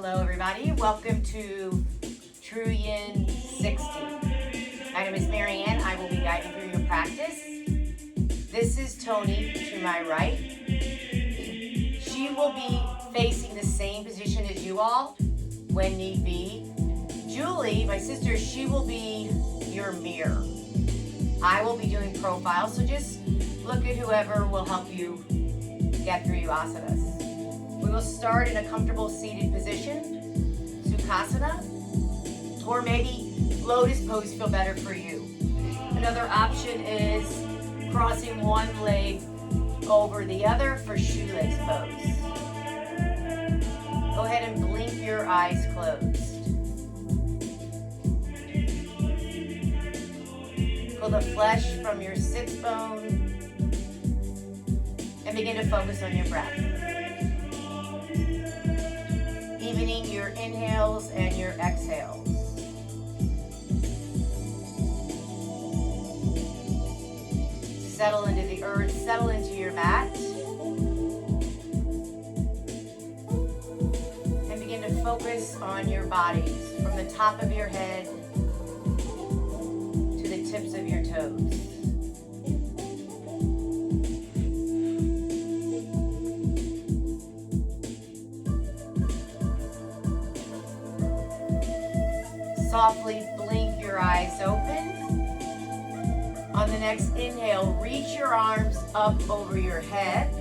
Hello everybody, welcome to Tru Yin 60. My name is Maryann. I will be guiding through your practice. This is Tony to my right. She will be facing the same position as you all when need be. Julie, my sister, she will be your mirror. I will be doing profiles, so just look at whoever will help you get through your asanas. We will start in a comfortable seated position, Sukhasana, or maybe lotus pose feel better for you. Another option is crossing one leg over the other for shoelace pose. Go ahead and blink your eyes closed. Pull the flesh from your sits bone and begin to focus on your breath. Evening your inhales and your exhales. Settle into the earth, settle into your mat. And begin to focus on your bodies from the top of your head to the tips of your toes. Softly blink your eyes open. On the next inhale, reach your arms up over your head,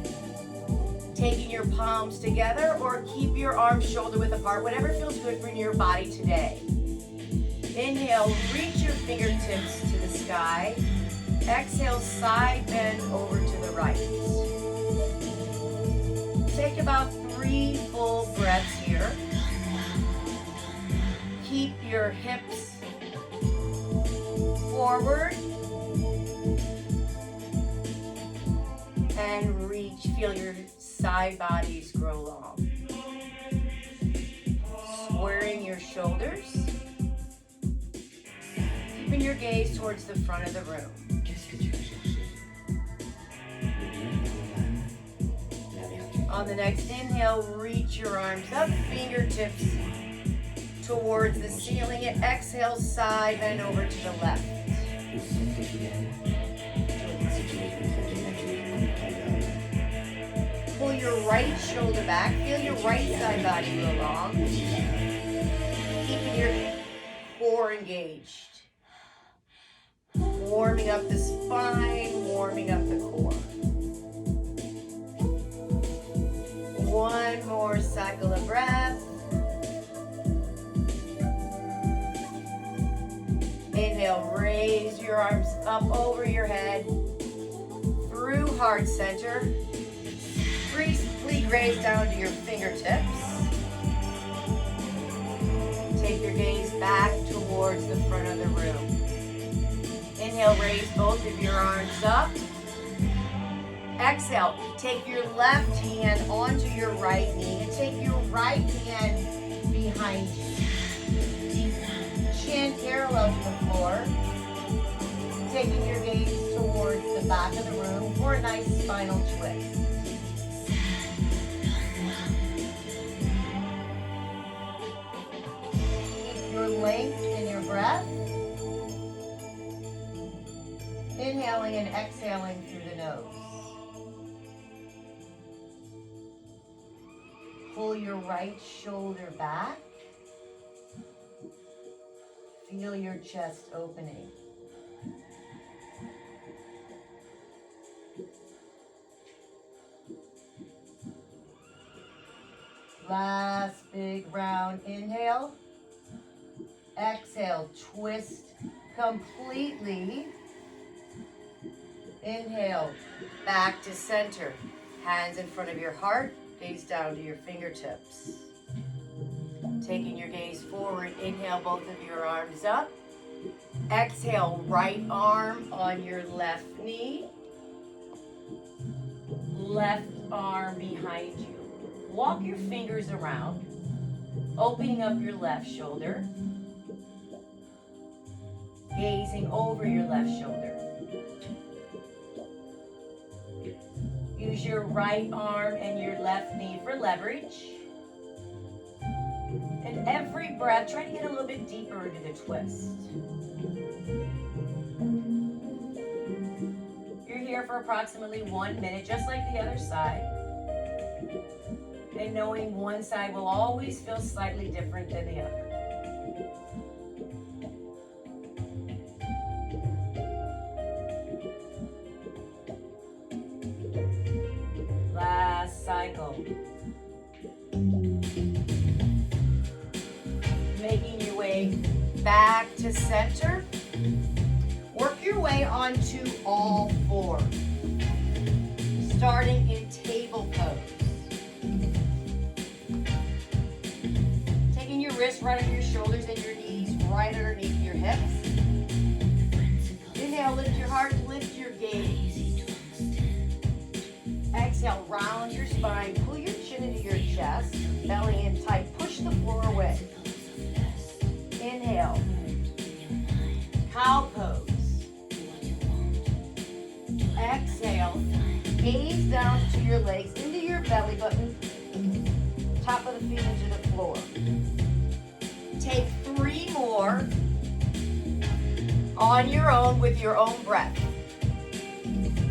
taking your palms together, or keep your arms shoulder width apart, whatever feels good for your body today. Inhale, reach your fingertips to the sky. Exhale, side bend over to the right. Take about 3 full breaths here. Keep your hips forward and reach. Feel your side bodies grow long. Squaring your shoulders. Keeping your gaze towards the front of the room. On the next inhale, reach your arms up, fingertips towards the ceiling. And exhale, side bend over to the left. Pull your right shoulder back. Feel your right side body go long. Keeping your core engaged. Warming up the spine, warming up the core. One more cycle of breath. Inhale, raise your arms up over your head, through heart center. Briefly graze down to your fingertips. Take your gaze back towards the front of the room. Inhale, raise both of your arms up. Exhale, take your left hand onto your right knee and take your right hand behind you. Chin parallel to the floor. Taking your gaze towards the back of the room for a nice spinal twist. Keep your length in your breath. Inhaling and exhaling through the nose. Pull your right shoulder back. Feel your chest opening. Last big round inhale. Exhale, twist completely. Inhale, back to center. Hands in front of your heart, gaze down to your fingertips. Taking your gaze forward, inhale both of your arms up. Exhale, right arm on your left knee. Left arm behind you. Walk your fingers around, opening up your left shoulder. Gazing over your left shoulder. Use your right arm and your left knee for leverage. And every breath, try to get a little bit deeper into the twist. You're here for approximately 1 minute, just like the other side. And knowing one side will always feel slightly different than the other. Last cycle. Making your way back to center. Work your way onto all fours. Starting in table pose. Taking your wrists right under your shoulders and your knees right underneath your hips. Inhale, lift your heart, lift your gaze. Exhale, round your spine, pull your chin into your chest, belly in tight, push the floor away. Inhale, cow pose. Exhale, gaze down to your legs, into your belly button, top of the feet into the floor. Take 3 more on your own with your own breath.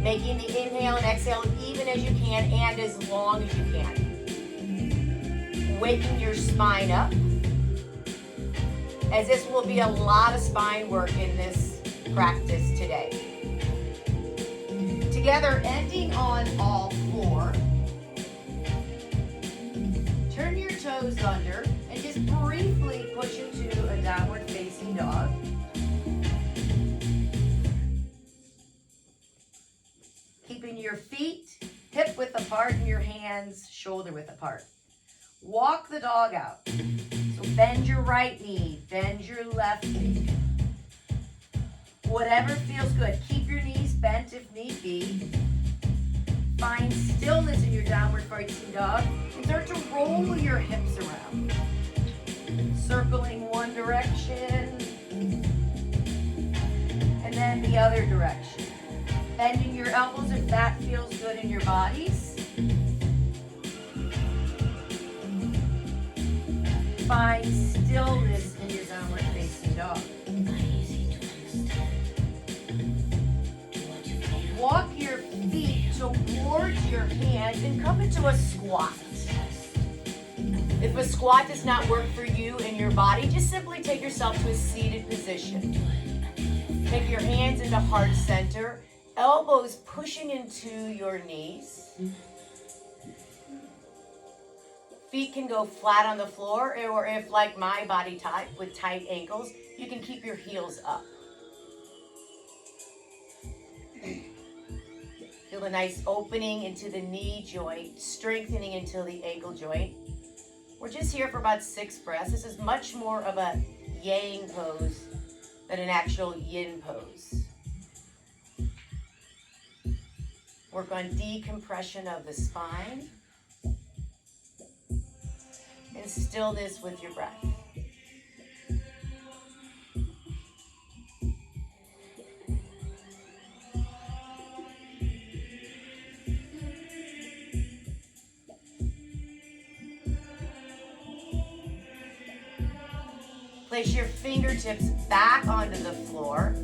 Making the inhale and exhale even as you can and as long as you can. Waking your spine up, as this will be a lot of spine work in this practice today. Together, ending on all 4. Turn your toes under and just briefly push into a downward facing dog. Keeping your feet hip width apart and your hands shoulder width apart. Walk the dog out. So bend your right knee, bend your left knee. Whatever feels good. Keep your knees bent if need be. Find stillness in your downward facing dog and start to roll your hips around. Circling one direction and then the other direction. Bending your elbows if that feels good in your bodies. Find stillness in your downward facing dog. Walk your feet towards your hands and come into a squat. If a squat does not work for you and your body, just simply take yourself to a seated position. Take your hands into heart center. Elbows pushing into your knees. Feet can go flat on the floor, or if like my body type with tight ankles, you can keep your heels up. Feel a nice opening into the knee joint, strengthening into the ankle joint. We're just here for about 6 breaths. This is much more of a yang pose than an actual yin pose. Work on decompression of the spine and stillness with your breath. Place your fingertips back onto the floor.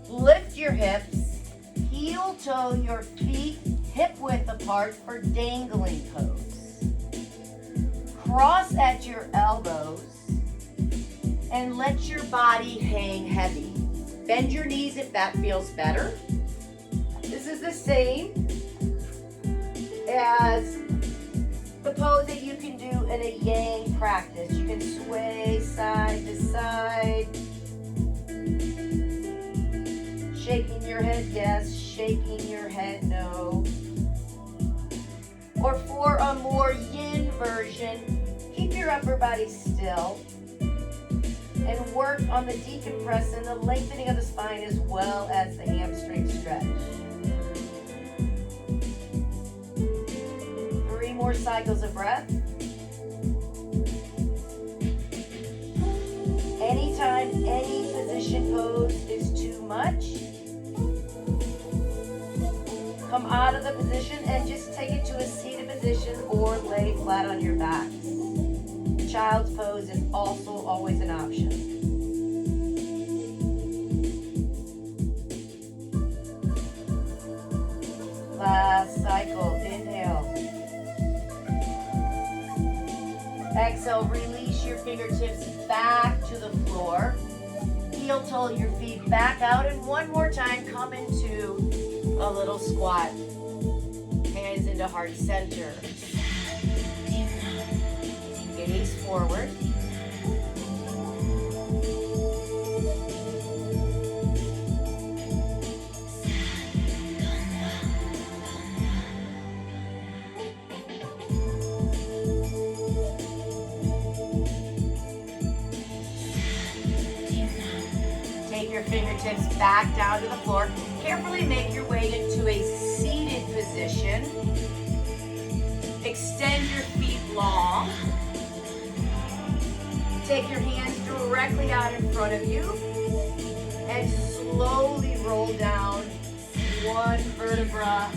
Lift your hips, heel toe your feet hip width apart for dangling pose. Cross at your elbows and let your body hang heavy. Bend your knees if that feels better. This is the same as the pose that you can do in a yang practice. You can sway side to side. Shaking your head yes, shaking your head no. Or for a more yin version, keep your upper body still and work on the decompress and the lengthening of the spine as well as the hamstring stretch. 3 more cycles of breath. Anytime any position pose is too much, come out of the position and just take it to a seated position or lay flat on your backs. child's pose is also always an option. Last cycle, inhale. Exhale, release your fingertips back to the floor. Heel toe your feet back out, and one more time, come into a little squat. Hands into heart center. Gaze forward. Take your fingertips back down to the floor. Carefully make your way into a seated position. Extend your feet long. Take your hands directly out in front of you and slowly roll down one vertebra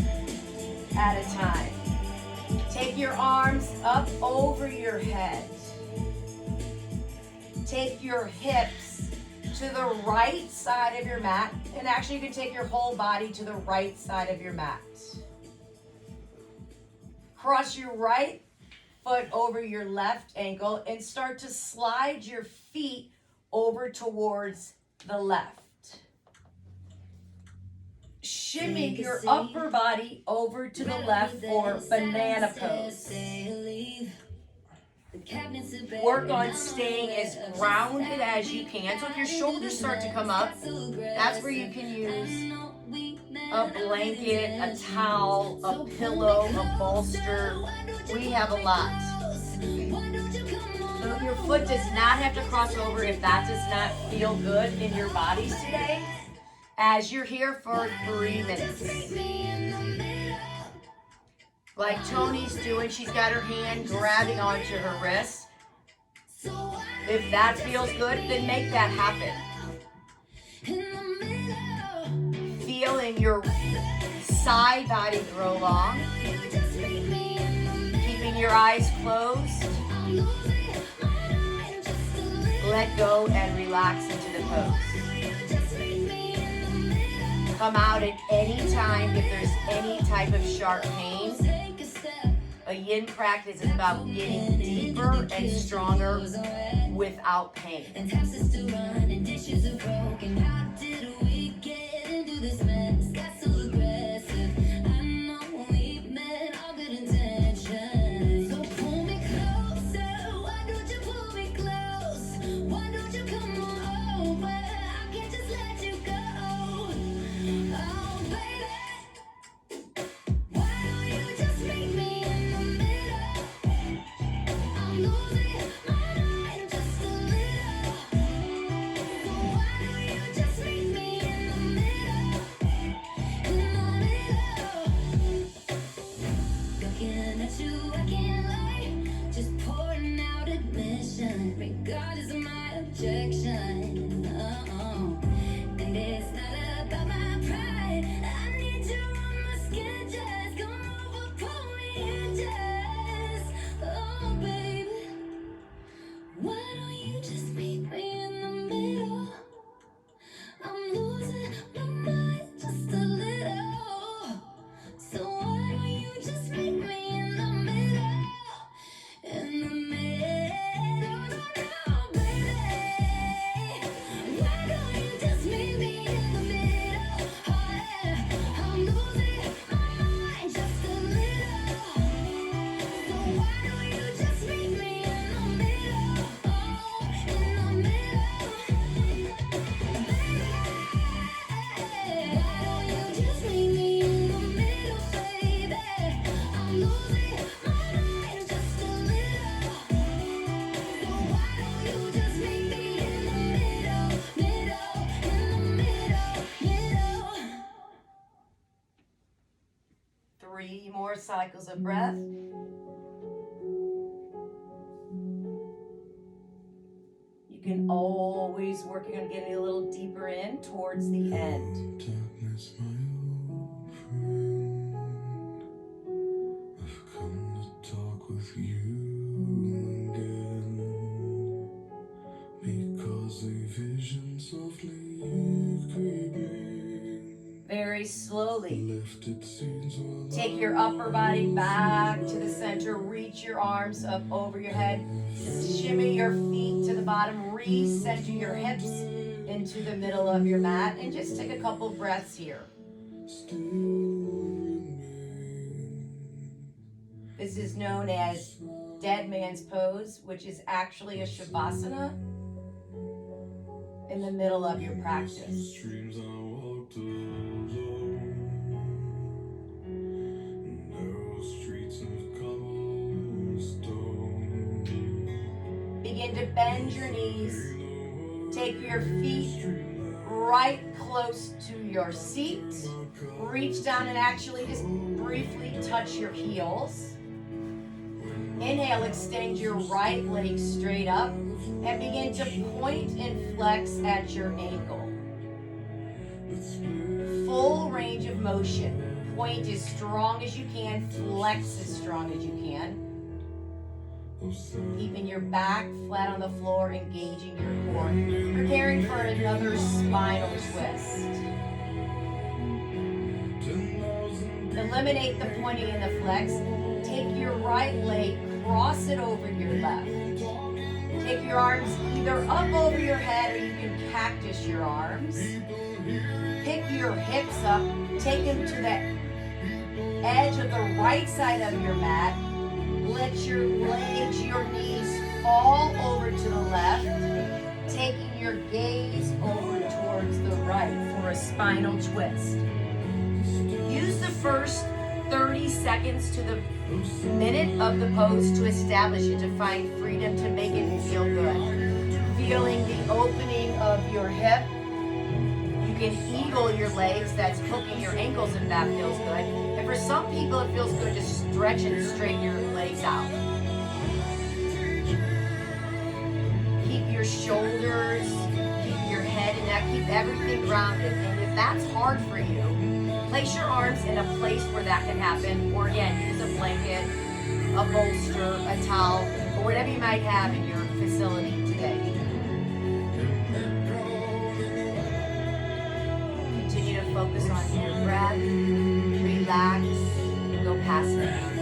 at a time. Take your arms up over your head. Take your hips to the right side of your mat, and actually you can take your whole body to the right side of your mat. Cross your right foot over your left ankle and start to slide your feet over towards the left. Shimmy your upper body over to the left for banana pose. Work on staying as grounded as you can. So if your shoulders start to come up, that's where you can use a blanket, a towel, a pillow, a bolster. We have a lot. So your foot does not have to cross over if that does not feel good in your bodies today, as you're here for 3 minutes. Like Tony's doing, she's got her hand grabbing onto her wrist. If that feels good, then make that happen. Feeling your side body grow long. Keeping your eyes closed. Let go and relax into the pose. Come out at any time if there's any type of sharp pain. A yin practice is about getting deeper and stronger without pain. More cycles of breath. You can always working on getting a little deeper in towards the end. Darkness, my old friend, I've come to talk with you again. sleep. Lifted seeds while Take your upper body back to the center. Reach your arms up over your head. Shimmy your feet to the bottom. Recenter your hips into the middle of your mat. And just take a couple breaths here. still remain. This is known as Dead Man's Pose, which is actually a Shavasana in the middle of your practice. Streams I walked alone, narrow streets of cobblestone. Begin to bend your knees. Take your feet right close to your seat. Reach down and actually just briefly touch your heels. Inhale, extend your right leg straight up and begin to point and flex at your ankle. Full range of motion. Point as strong as you can, flex as strong as you can. Keeping your back flat on the floor, engaging your core. Preparing for another spinal twist. Eliminate the pointing and the flex. Take your right leg, cross it over your left. Take your arms either up over your head or you can cactus your arms. Pick your hips up, take them to the edge of the right side of your mat. Let your legs, your knees fall over to the left, taking your gaze over towards the right for a spinal twist. Use the first 30 seconds to the minute of the pose to establish it, to find freedom, to make it feel good. Feeling the opening of your hip. You can eagle your legs, that's hooking your ankles if that feels good. And for some people it feels good to stretch and straighten your legs out. Keep your shoulders, keep your head and neck, keep everything grounded. And if that's hard for you, place your arms in a place where that can happen, or again, use a blanket, a bolster, a towel, or whatever you might have in your facility today. Continue to focus on your breath, relax, and go past it.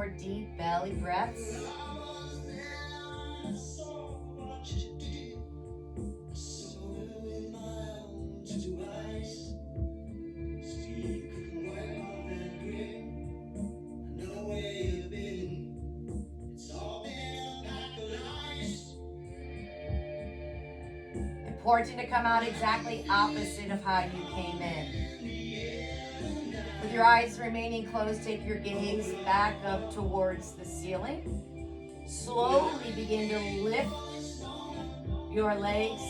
more deep belly breaths. Important to come out exactly opposite of how you came in. With your eyes remaining closed, take your gaze back up towards the ceiling. Slowly begin to lift your legs.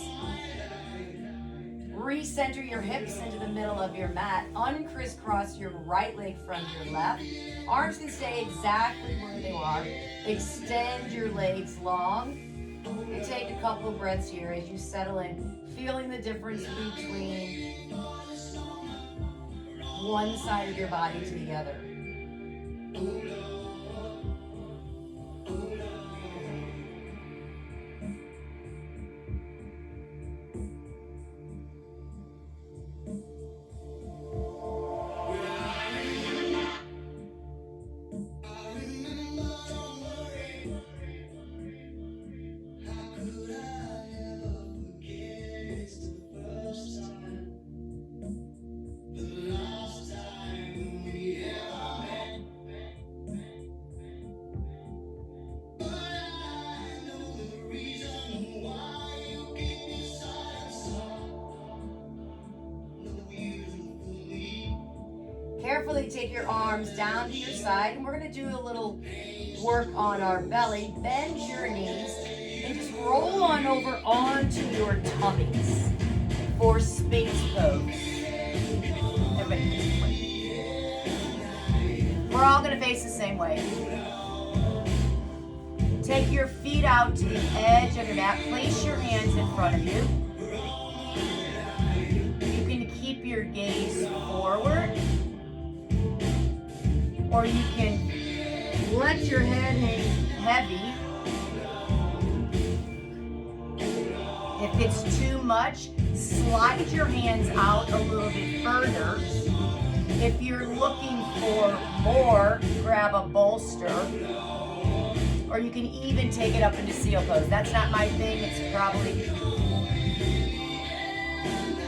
Recenter your hips into the middle of your mat. Uncrisscross your right leg from your left. Arms can stay exactly where they are. Extend your legs long. And take a couple of breaths here as you settle in, feeling the difference between one side of your body to the other. Carefully take your arms down to your side, and we're going to do a little work on our belly. Bend your knees and just roll on over onto your tummies for Sphinx pose. Everybody, we're all going to face the same way. Take your feet out to the edge of your mat. Place your hands in front of you. You can keep your gaze forward, or you can let your head hang heavy. If it's too much, slide your hands out a little bit further. If you're looking for more, grab a bolster. Or you can even take it up into seal pose. That's not my thing. It's probably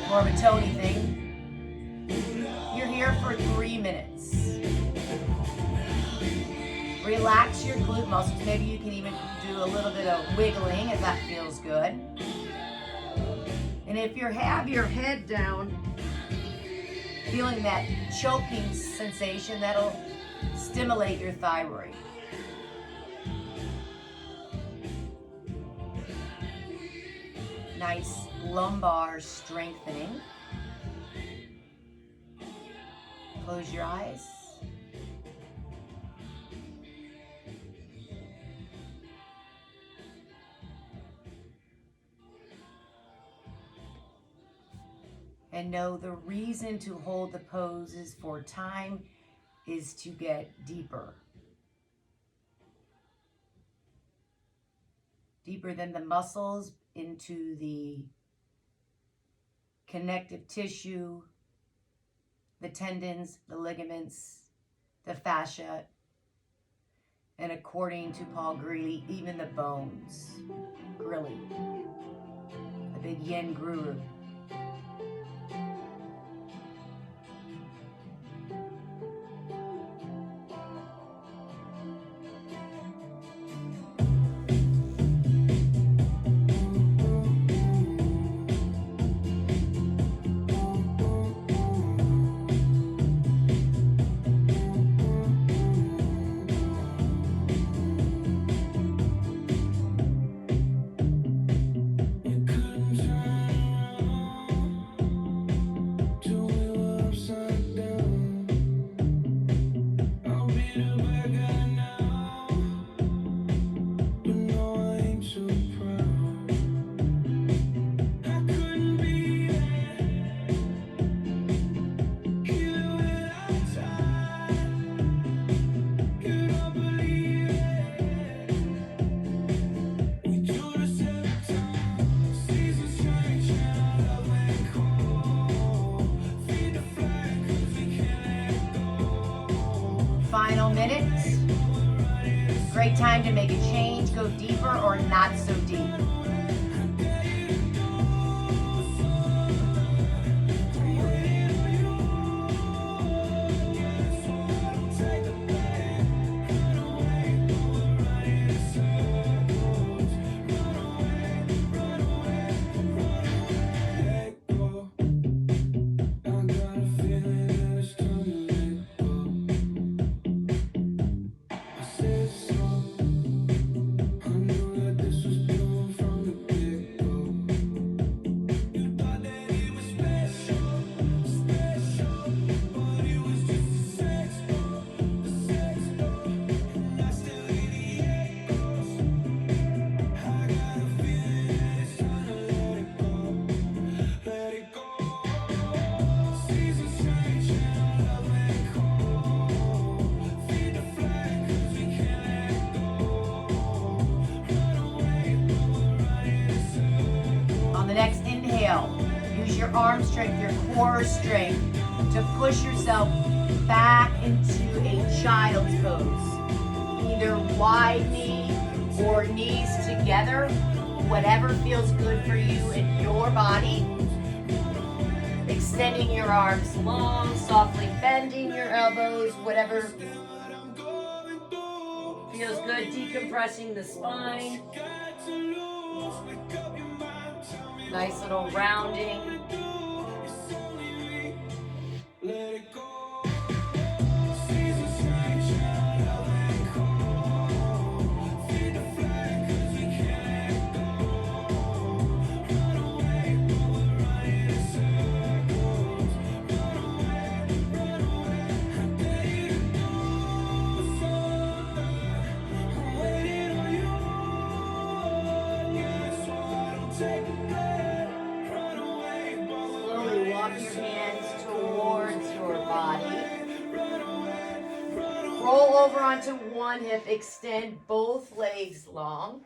more of a Tony thing. You're here for 3 minutes. Relax your glute muscles. Maybe you can even do a little bit of wiggling if that feels good. And if you have your head down, feeling that choking sensation, that'll stimulate your thyroid. Nice lumbar strengthening. Close your eyes. And know the reason to hold the poses for time is to get deeper. Deeper than the muscles into the connective tissue, the tendons, the ligaments, the fascia, and according to Paul Greeley, even the bones. Greeley, a big yin guru. Final minute. time to make a change, go deeper or not so deep. On the next inhale, use your arm strength, your core strength to push yourself back into a child's pose. Either wide knee or knees together, whatever feels good for you and your body. Extending your arms long, softly bending your elbows, whatever feels good, decompressing the spine. Nice little rounding. Slowly walk your hands towards your body. Roll over onto one hip, extend both legs long.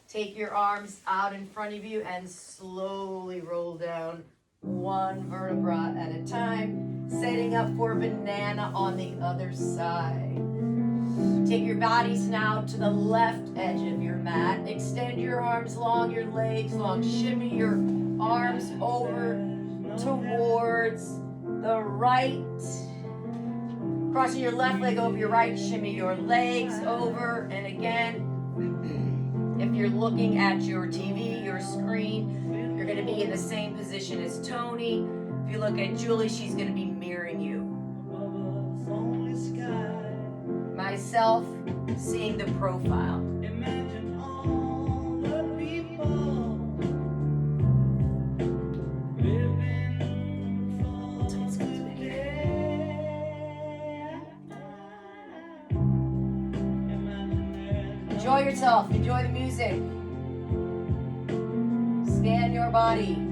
Take your arms out in front of you and slowly roll down one vertebra at a time, setting up for banana on the other side. Take your bodies now to the left edge of your mat. Extend your arms long, your legs long. Shimmy your arms over towards the right. Crossing your left leg over your right, shimmy your legs over. And again, if you're looking at your TV, your screen, you're going to be in the same position as Tony. If you look at Julie, she's going to be mirroring you. Myself, seeing the profile. Imagine all the people living for enjoy yourself, enjoy the music. Scan your body.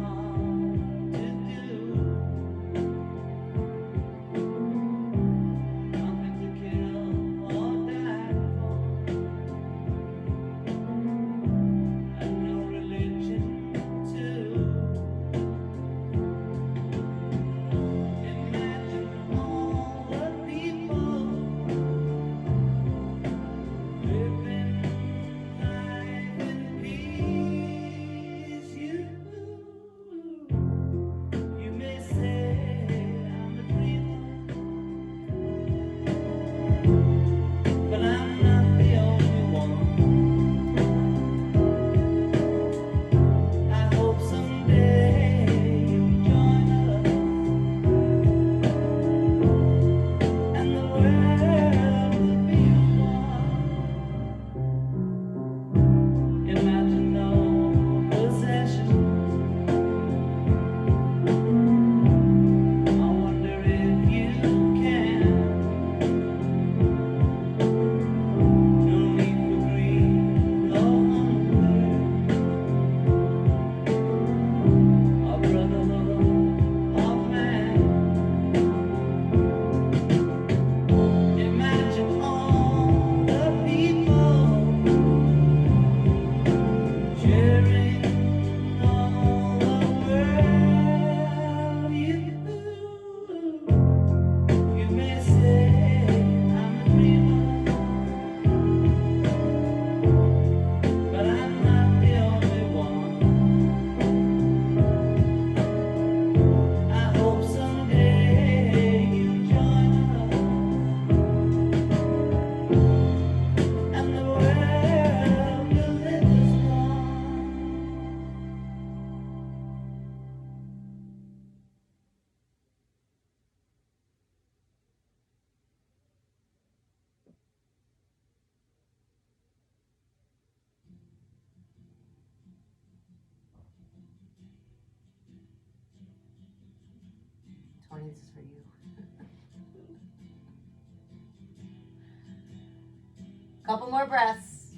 Couple more breaths.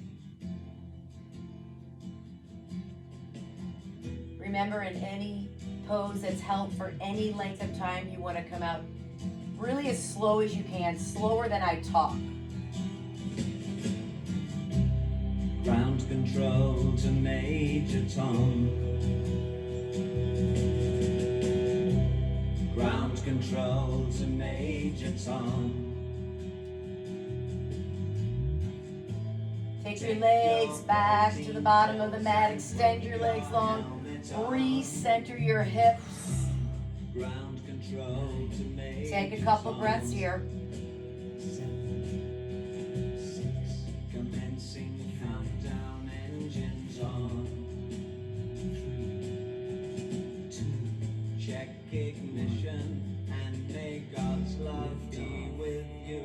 Remember, in any pose that's held for any length of time, you want to come out really as slow as you can, slower than I talk. Ground control to Major Tom. Ground control to Major Tom. Take your legs back to the bottom of the mat. Extend your legs long. Recenter your hips. Ground control to Major Take a couple breaths here. 7, 6, commencing countdown, engines on. 3, 2, check ignition, and may God's love be with you.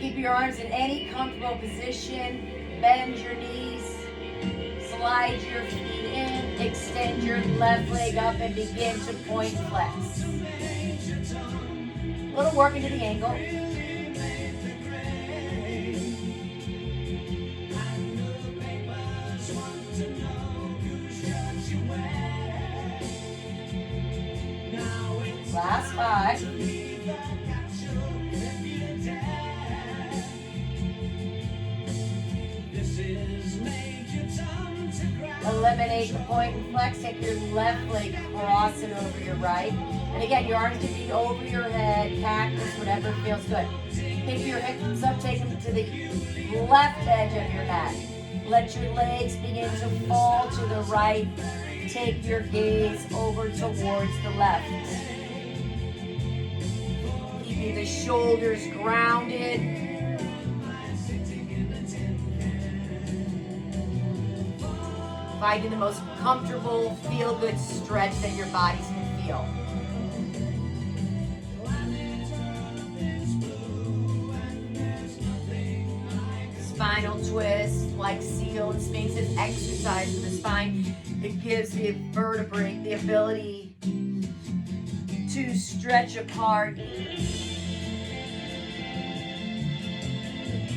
Keep your arms in any comfortable position. Bend your knees. Slide your feet in. Extend your left leg up and begin to point flex. A little work into the ankle. Last 5. Eliminate the point and flex. Take your left leg, cross it over your right. And again, your arms can be over your head, cactus, whatever feels good. Pick your hips up, take them to the left edge of your mat. Let your legs begin to fall to the right. Take your gaze over towards the left. Keeping the shoulders grounded. Finding the most comfortable, feel-good stretch that your bodies can feel. Spinal twist, like seal and sphinx, is exercise for the spine. It gives the vertebrae the ability to stretch apart.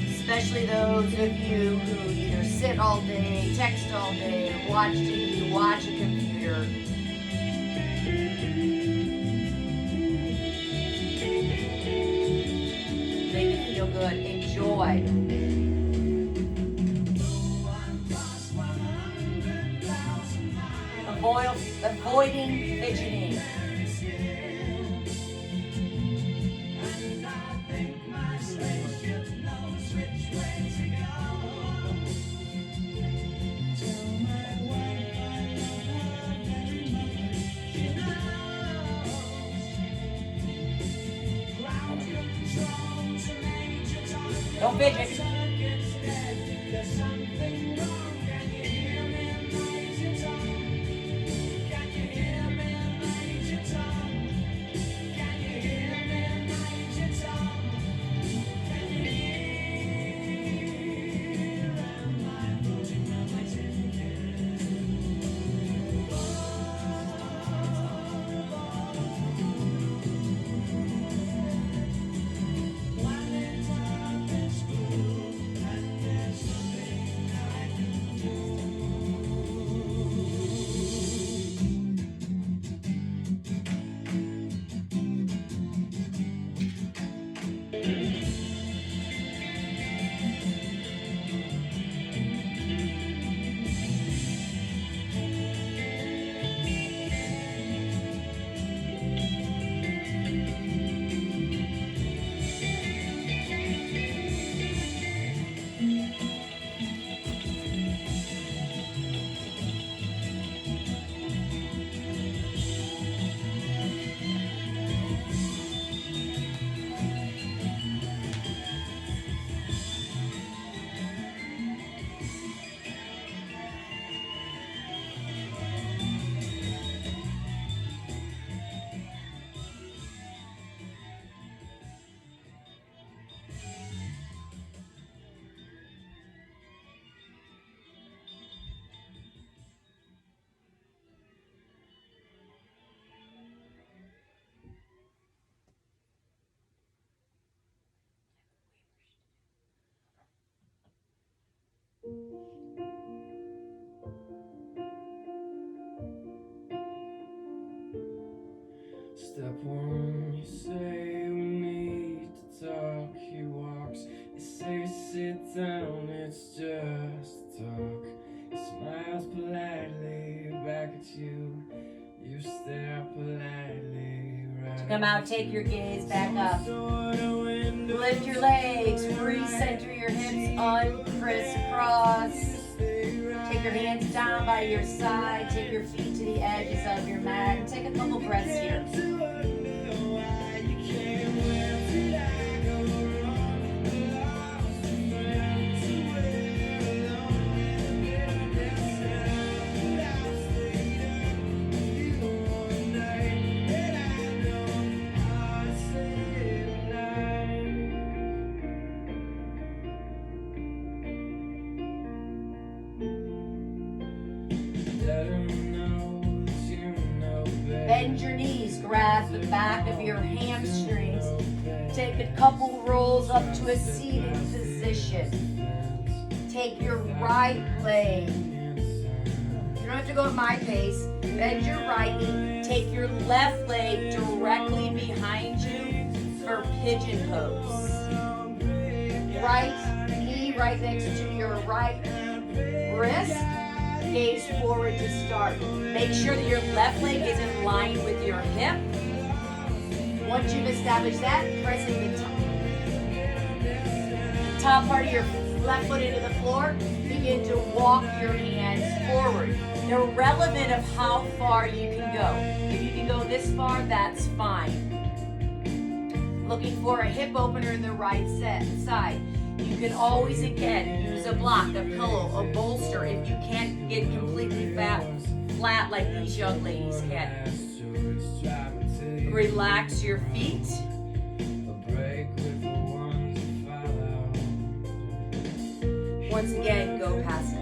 Especially those of you who either sit all day, text all day, watch TV, watch a computer. Make it feel good. Enjoy. Avoiding fidgeting. Don't fidget. Step one, you say we need to talk. He walks, you say sit down, it's just talk. He smiles politely back at you. You stare politely right. To come out, take your gaze back up. Lift your legs, recenter your hips, uncrisscross. Take your hands down by your side, take your feet to the edges of your mat, and take a couple breaths here. Bend your knees, grab the back of your hamstrings. Take a couple rolls up to a seated position. Take your right leg. You don't have to go at my pace. Bend your right knee. Take your left leg directly behind you for pigeon pose. Right knee right next to your right wrist. Gaze forward to start. Make sure that your left leg is in line with your hip. Once you've established that, pressing the top part of your left foot into the floor, begin to walk your hands forward. Irrelevant of how far you can go. If you can go this far, that's fine. Looking for a hip opener in the right side. You can always, again, use a block, a pillow, a bolster if you can't get completely flat like these young ladies can. Relax your feet. Once again, go passive.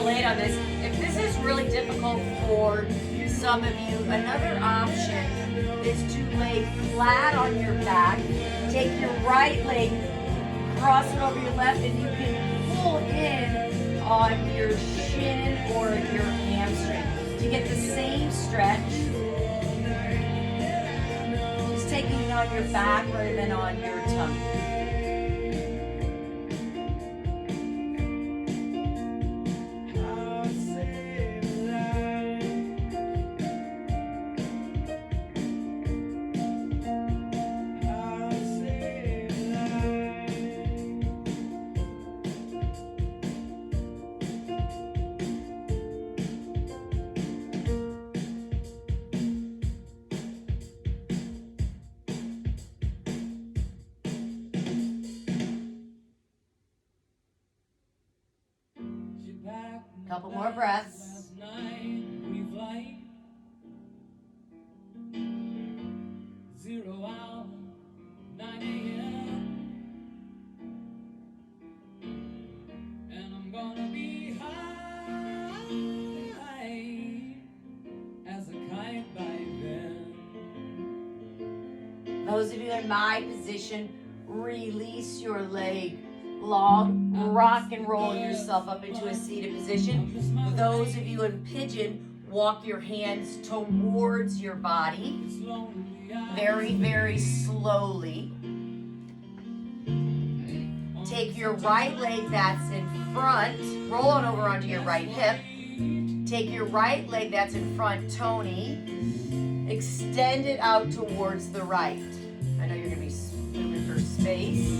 Late on this. If this is really difficult for some of you, another option is to lay flat on your back. Take your right leg, cross it over your left, and you can pull in on your shin or your hamstring to get the same stretch. Just taking it on your back rather than on your tummy. Couple more breaths. And I'm gonna be high as a kite by then. Those of you in my position, release your leg. Long, rock and roll yourself up into a seated position. Those of you in pigeon, walk your hands towards your body. Very, very slowly. take your right leg that's in front, roll on over onto your right hip. Take your right leg that's in front, Tony, extend it out towards the right. I know you're going to be moving for space.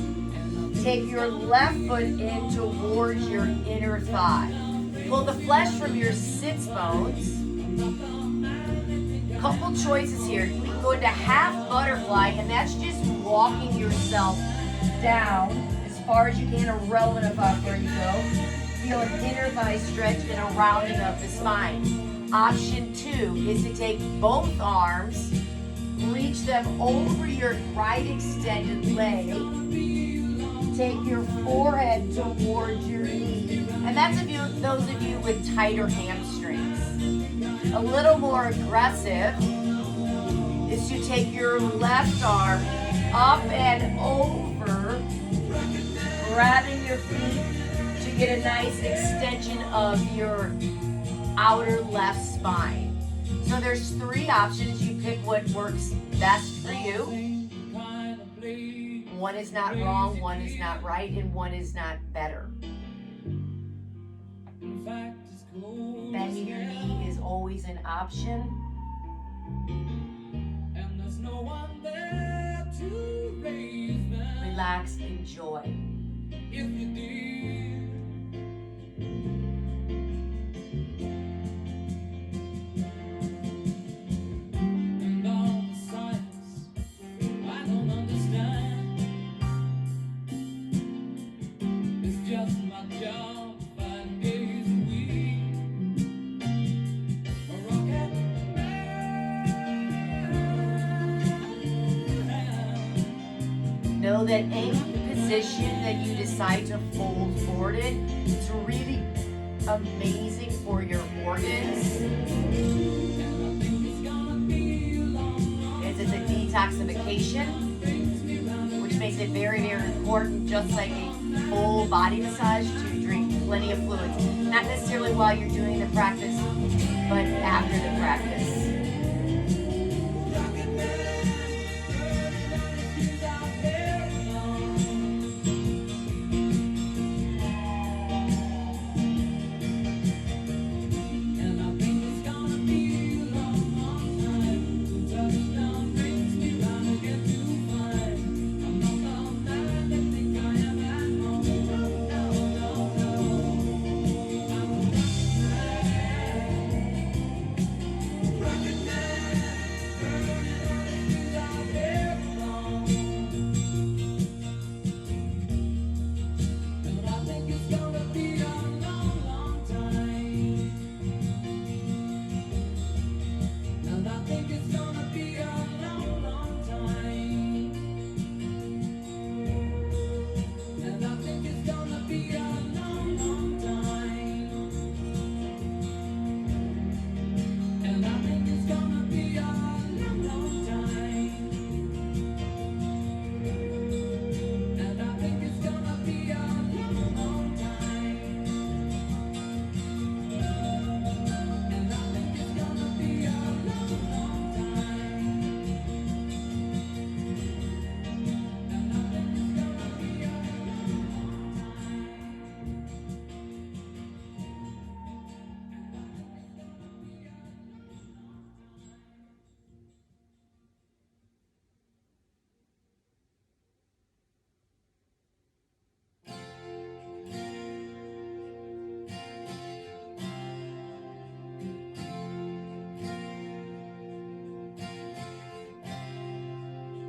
Take your left foot in towards your inner thigh. Pull the flesh from your sits bones. Couple choices here. We can go into half butterfly, and that's just walking yourself down as far as you can, or relevant about where you go. Feel an inner thigh stretch and a rounding of the spine. Option 2 is to take both arms, reach them over your right extended leg, take your forehead towards your knee, and that's those of you with tighter hamstrings. A little more aggressive is to take your left arm up and over, grabbing your feet to get a nice extension of your outer left spine. So there's 3 options. You pick what works best for you. One is not wrong, one is not right, and one is not better. Bending your knee is always an option. And there's no one there to raise them. Relax, enjoy. If you did. And all the science I don't understand. It's just my job 5 days a week. A rocket man. Know that any position that you decide to fold forward in, it's really amazing for your organs. It's a detoxification, which makes it very, very important, just like a full body massage, to drink plenty of fluids. Not necessarily while you're doing the practice, but after the practice.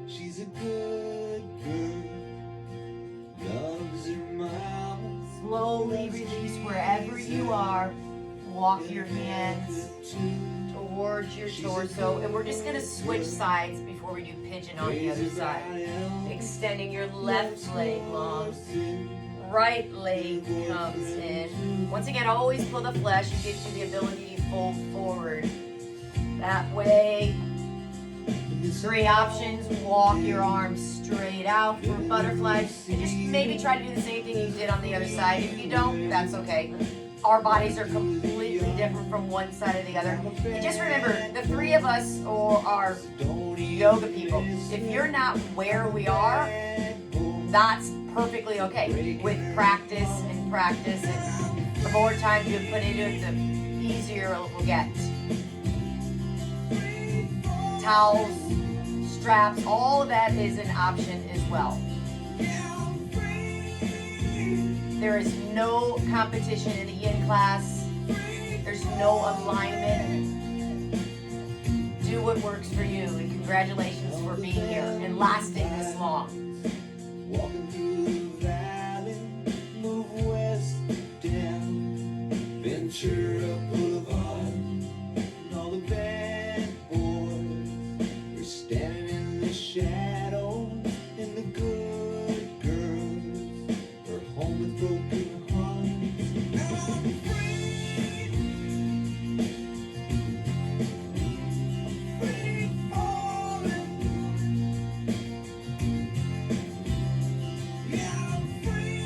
She's a good girl, loves her mama. Slowly release wherever you are. Walk your hands towards your torso. And we're just going to switch sides before we do pigeon on the other side. Extending your left leg long. Right leg comes in. Once again, always pull the flesh. It gives you the ability to fold forward. That way. 3 options. Walk your arms straight out for butterfly. And just maybe try to do the same thing you did on the other side. If you don't, that's okay. Our bodies are completely different from one side or the other. And just remember, the 3 of us are yoga people. If you're not where we are, that's perfectly okay. With practice and practice, and the more time you put into it, the easier it will get. Towels, straps, all of that is an option as well. There is no competition in the yin class. There's no alignment. Do what works for you, and congratulations for being here and lasting this long. Walking through the valley, move west down Ventura Boulevard, and all the bad boys are standing in the shadow, and the good girls are home with broken hearts. I'm free, free falling. Yeah, I'm free,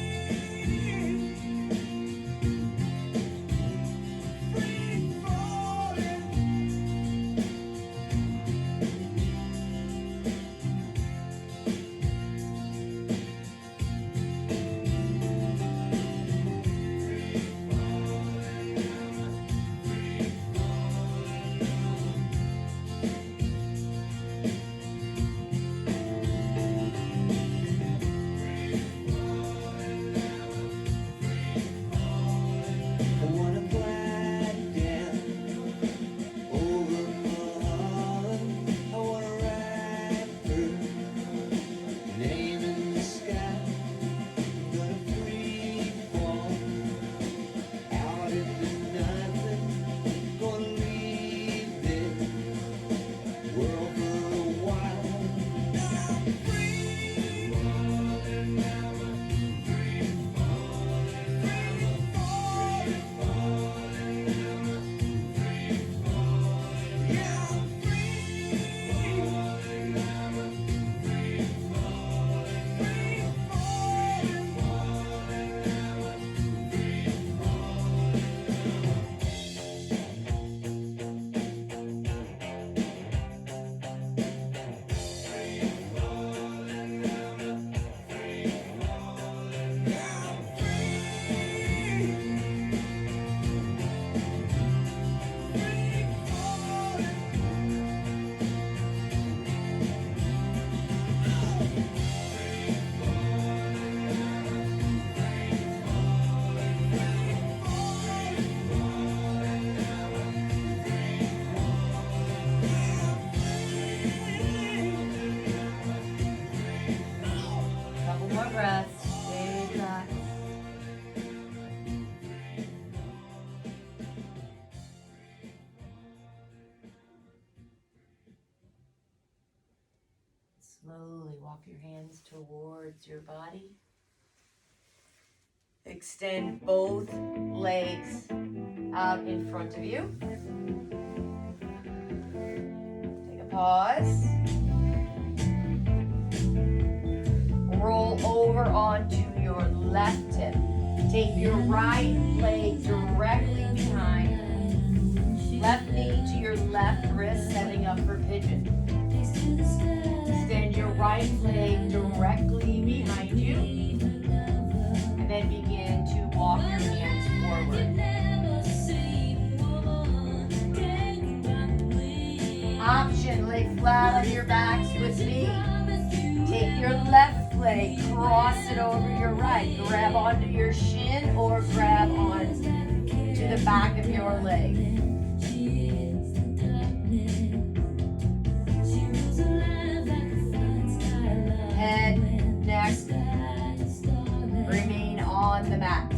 free falling. I wanna glide down over Mulholland. I wanna ride her name in the sky. I'm gonna free fall out into nothing. Gonna leave this world for a while. I'm free falling now. Couple more breaths. Big breath. Slowly walk your hands towards your body. Extend both legs out in front of you. Take a pause. Roll over onto your left hip. Take your right leg directly behind. Left knee to your left wrist, setting up for pigeon. Extend your right leg directly behind you. And then begin to walk your hands forward. Option, lay flat on your backs with me. Take your left leg, cross it over your right. Grab onto your shin or grab on to the back of your leg. Head, neck, remain on the mat.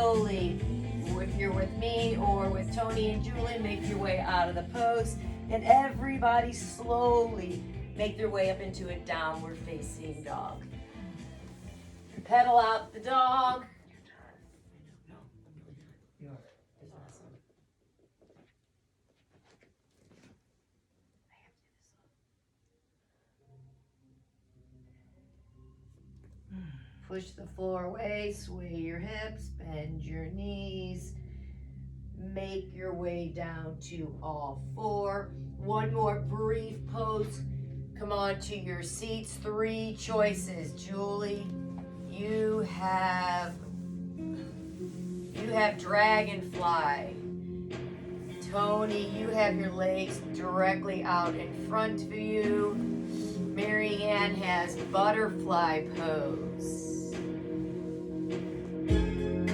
slowly, if you're with me or with Tony and Julie, make your way out of the pose. And everybody slowly make their way up into a downward facing dog. Pedal out the dog. Push the floor away, sway your hips, bend your knees. Make your way down to all four. One more brief pose. Come on to your seats. 3 choices. Julie, you have dragonfly. Tony, you have your legs directly out in front of you. Maryann has butterfly pose.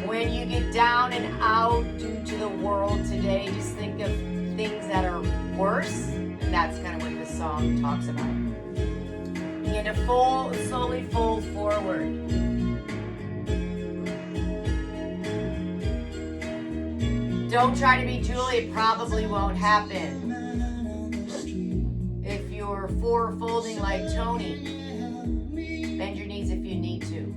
When you get down and out due to the world today, just think of things that are worse. And that's kind of what this song talks about. Begin to slowly fold forward. Don't try to be Julie, it probably won't happen. If you're forward folding like Tony, bend your knees if you need to.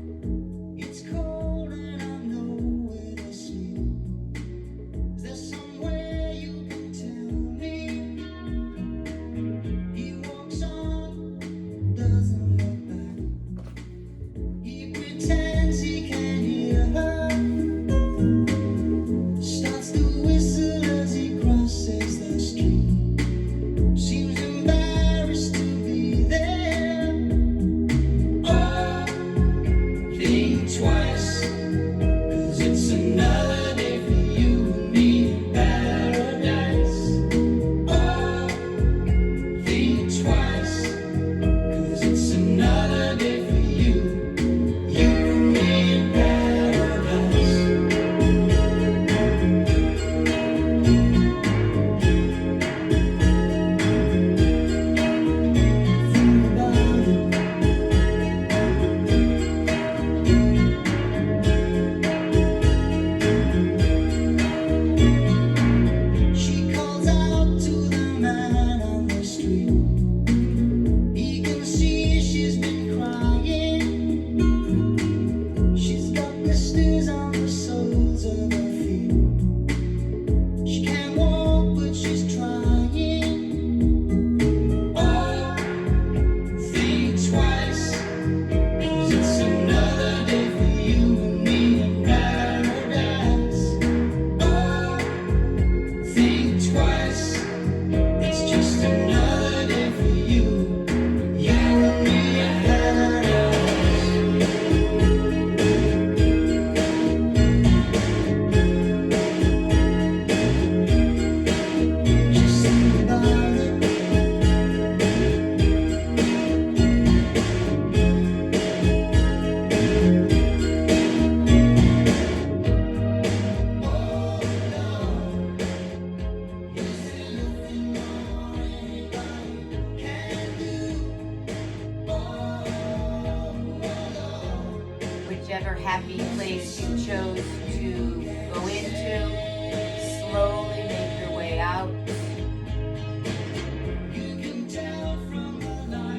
Whichever happy place you chose to go into, slowly make your way out.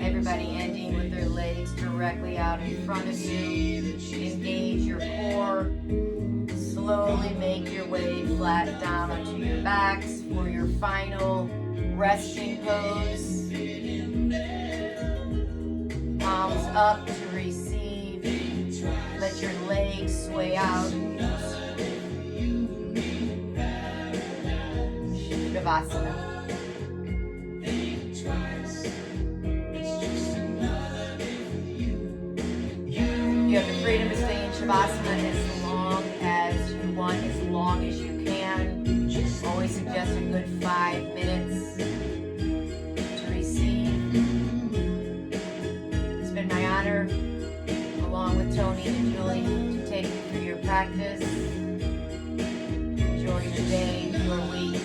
Everybody ending with their legs directly out in front of you. Engage your core. Slowly make your way flat down onto your backs for your final resting pose. Palms up to receive. Let your legs sway out. Shavasana. You have the freedom to stay in Shavasana as long as you want, as long as you can. Always suggest a good 5 minutes to receive. It's been my honor, along with Tony and Julie, to take you through your practice. Enjoy your day, your week.